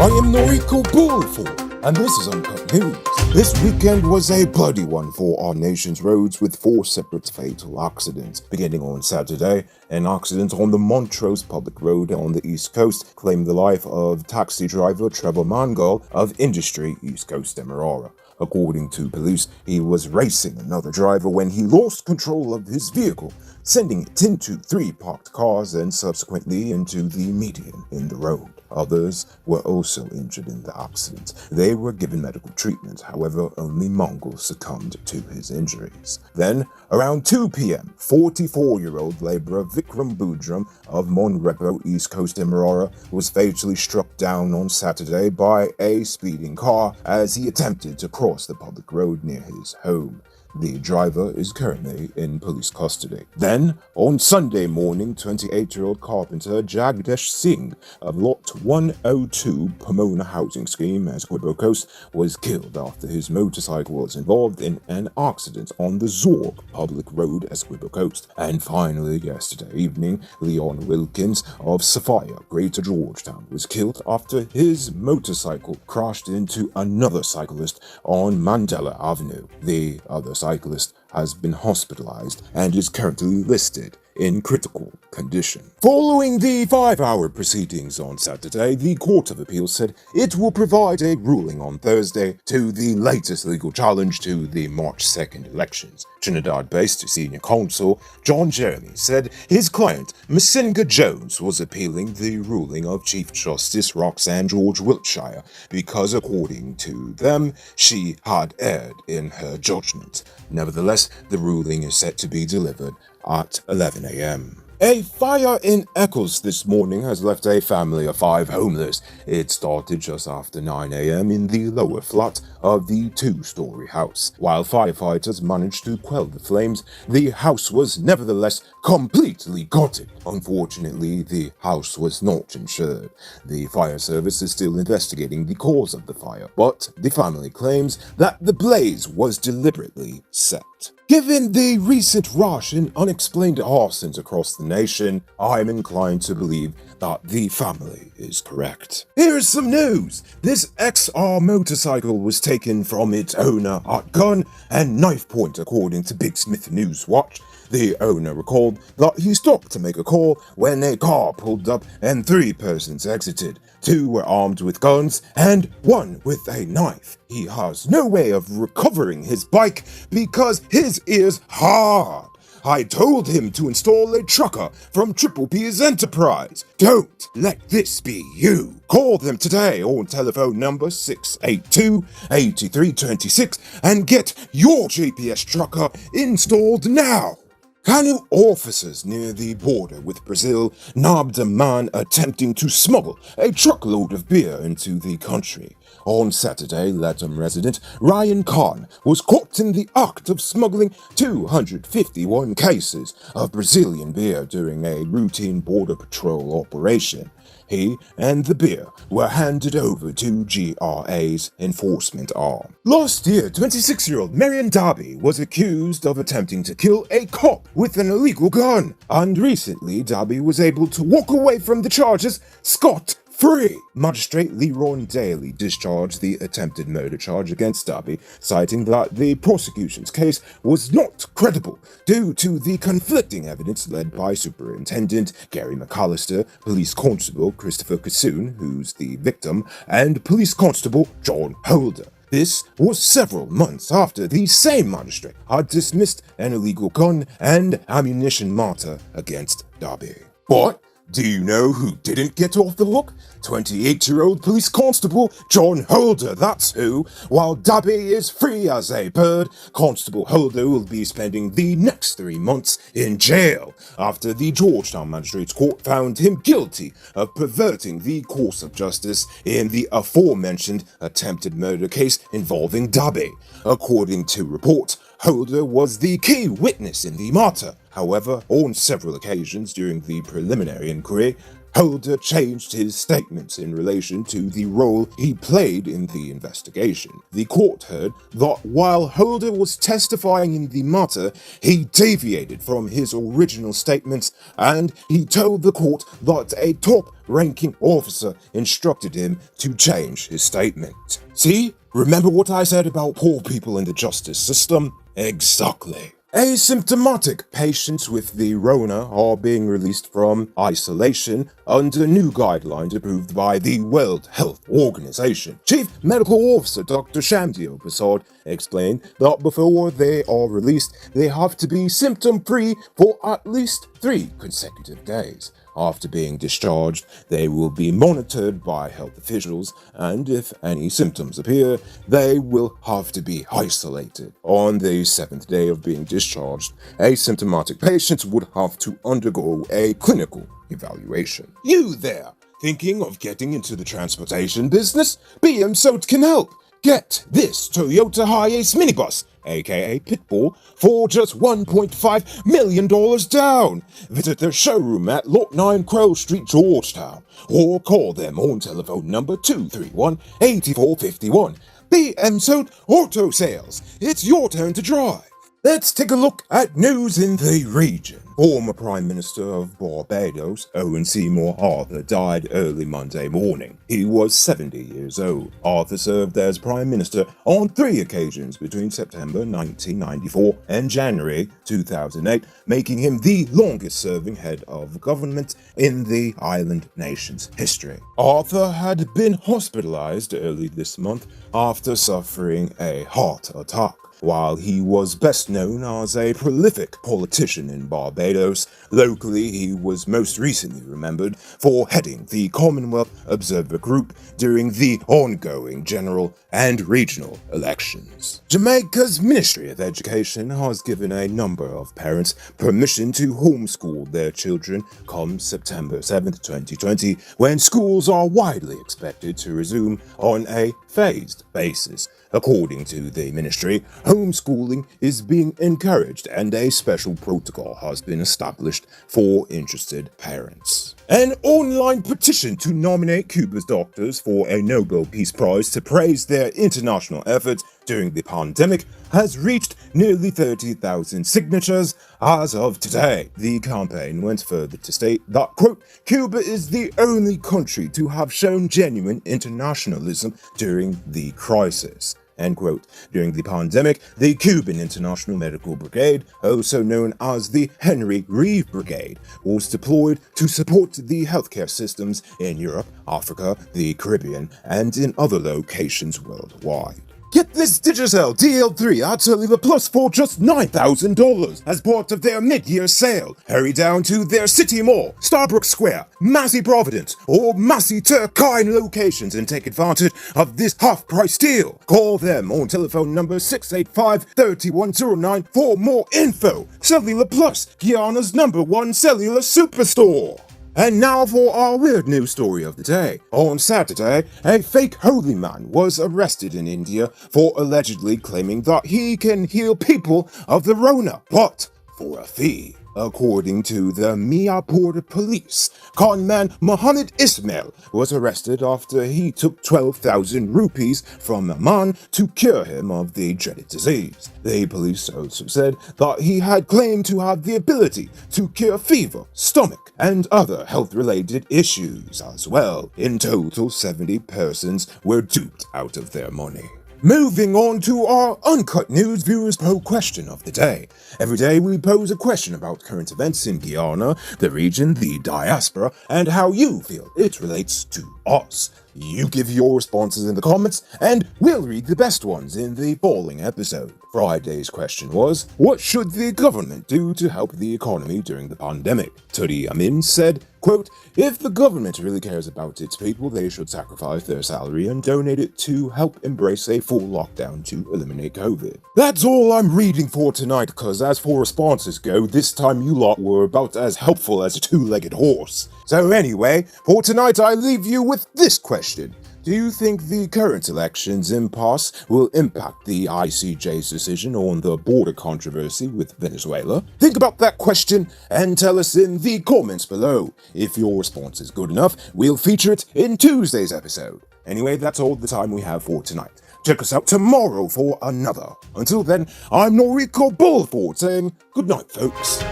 am Noriko Bullford, and this is Uncut News. This weekend was a bloody one for our nation's roads with 4 separate fatal accidents. Beginning on Saturday, an accident on the Montrose public road on the East Coast claimed the life of taxi driver Trevor Mangal of Industry, East Coast Demerara. According to police, he was racing another driver when he lost control of his vehicle, sending it into 3 parked cars and subsequently into the median in the road. Others were also injured in the accident. They were given medical treatment, however, only Mangal succumbed to his injuries. Then, around 2 p.m., 44-year-old laborer Vikram Budram of Monrepo, East Coast Demerara, was fatally struck down on Saturday by a speeding car as he attempted to cross the public road near his home. The driver is currently in police custody. Then, on Sunday morning, 28-year-old carpenter Jagdish Singh of Lot 102 Pomona Housing Scheme, Esquibo Coast, was killed after his motorcycle was involved in an accident on the Zorg public road, Esquibo Coast. And finally, yesterday evening, Leon Wilkins of Sophia, Greater Georgetown, was killed after his motorcycle crashed into another cyclist on Mandela Avenue. The other cyclist has been hospitalized and is currently listed in critical condition. Following the 5-hour proceedings on Saturday, the Court of Appeal said it will provide a ruling on Thursday to the latest legal challenge to the March 2nd elections. Trinidad-based senior counsel John Jeremy said his client, Masinga Jones, was appealing the ruling of Chief Justice Roxanne George Wiltshire because, according to them, she had erred in her judgment. Nevertheless, the ruling is set to be delivered at 11 a.m. A fire in Eccles this morning has left a family of 5 homeless. It started just after 9 a.m. in the lower flat of the 2-story house. While firefighters managed to quell the flames, the house was nevertheless completely gutted. Unfortunately, the house was not insured. The fire service is still investigating the cause of the fire, but the family claims that the blaze was deliberately set. Given the recent rush in unexplained arsons across the nation, I'm inclined to believe that the family is correct. Here's some news! This XR motorcycle was taken from its owner at gun and knife point, according to Big Smith News Watch. The owner recalled that he stopped to make a call when a car pulled up and 3 persons exited. 2 were armed with guns and 1 with a knife. He has no way of recovering his bike because his ear's hard. I told him to install a trucker from Triple P's Enterprise. Don't let this be you. Call them today on telephone number 682-8326 and get your GPS trucker installed now. Guyana officers near the border with Brazil nabbed a man attempting to smuggle a truckload of beer into the country. On Saturday, Latham resident Ryan Khan was caught in the act of smuggling 251 cases of Brazilian beer during a routine border patrol operation. He and the beer were handed over to GRA's enforcement arm. Last year, 26-year-old Marion Darby was accused of attempting to kill a cop with an illegal gun, and recently Darby was able to walk away from the charges scot-free. Magistrate Leron Daly discharged the attempted murder charge against Darby, citing that the prosecution's case was not credible due to the conflicting evidence led by Superintendent Gary McAllister, Police Constable Christopher Cassoon, who's the victim, and Police Constable John Holder. This was several months after the same magistrate had dismissed an illegal gun and ammunition matter against Darby. But do you know who didn't get off the hook? 28-year-old police constable John Holder, that's who. While Darby is free as a bird, Constable Holder will be spending the next 3 months in jail after the Georgetown Magistrates Court found him guilty of perverting the course of justice in the aforementioned attempted murder case involving Darby. According to reports, Holder was the key witness in the matter. However, on several occasions during the preliminary inquiry, Holder changed his statements in relation to the role he played in the investigation. The court heard that while Holder was testifying in the matter, he deviated from his original statements, and he told the court that a top-ranking officer instructed him to change his statement. See? Remember what I said about poor people in the justice system? Exactly. Asymptomatic patients with the Rona are being released from isolation under new guidelines approved by the World Health Organization. Chief Medical Officer Dr. Shamdeo Prasad explained that before they are released, they have to be symptom-free for at least 3 consecutive days. After being discharged, they will be monitored by health officials, and if any symptoms appear, they will have to be isolated. On the 7th day of being discharged, asymptomatic patients would have to undergo a clinical evaluation. You there, thinking of getting into the transportation business? BM can help. Get this Toyota Hiace minibus, aka Pitbull, for just $1.5 million down. Visit their showroom at Lot 9 Crow Street, Georgetown, or call them on telephone number 231-8451. BM Auto Sales. It's your turn to drive. Let's take a look at news in the region. Former Prime Minister of Barbados, Owen Seymour Arthur, died early Monday morning. He was 70 years old. Arthur served as Prime Minister on 3 occasions between September 1994 and January 2008, making him the longest-serving head of government in the island nation's history. Arthur had been hospitalized early this month after suffering a heart attack. While he was best known as a prolific politician in Barbados, locally he was most recently remembered for heading the Commonwealth Observer Group during the ongoing general and regional elections. Jamaica's Ministry of Education has given a number of parents permission to homeschool their children come September 7th, 2020, when schools are widely expected to resume on a phased basis. According to the ministry, homeschooling is being encouraged and a special protocol has been established for interested parents. An online petition to nominate Cuba's doctors for a Nobel Peace Prize to praise their international efforts during the pandemic has reached nearly 30,000 signatures as of today. The campaign went further to state that, quote, Cuba is the only country to have shown genuine internationalism during the crisis. End quote. During the pandemic, the Cuban International Medical Brigade, also known as the Henry Reeve Brigade, was deployed to support the healthcare systems in Europe, Africa, the Caribbean, and in other locations worldwide. Get this Digicel DL3 at Cellular Plus for just $9,000 as part of their mid-year sale. Hurry down to their City Mall, Starbrook Square, Massey Providence, or Massey Turkine locations and take advantage of this half-price deal. Call them on telephone number 685-3109 for more info. Cellular Plus, Guyana's #1 cellular superstore. And now for our weird news story of the day. On Saturday, a fake holy man was arrested in India for allegedly claiming that he can heal people of the Rona, but for a fee. According to the Miapur police, conman Muhammad Ismail was arrested after he took 12,000 rupees from a man to cure him of the dreaded disease. The police also said that he had claimed to have the ability to cure fever, stomach, and other health-related issues as well. In total, 70 persons were duped out of their money. Moving on to our Uncut News Viewers Poll question of the day. Every day we pose a question about current events in Guyana, the region, the diaspora, and how you feel it relates to us. You give your responses in the comments, and we'll read the best ones in the following episode. Friday's question was, what should the government do to help the economy during the pandemic? Turi Amin said, quote, if the government really cares about its people, they should sacrifice their salary and donate it to help embrace a full lockdown to eliminate COVID. That's all I'm reading for tonight, cause as for responses go, this time you lot were about as helpful as a two-legged horse. So anyway, for tonight I leave you with this question. Do you think the current elections impasse will impact the ICJ's decision on the border controversy with Venezuela? Think about that question and tell us in the comments below. If your response is good enough, we'll feature it in Tuesday's episode. Anyway, that's all the time we have for tonight. Check us out tomorrow for another. Until then, I'm Noriko Bullford saying good night, folks.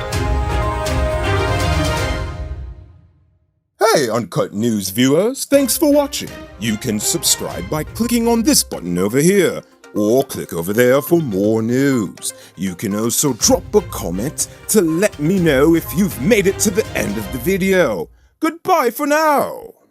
Hey Uncut News viewers, thanks for watching. You can subscribe by clicking on this button over here, or click over there for more news. You can also drop a comment to let me know if you've made it to the end of the video. Goodbye for now.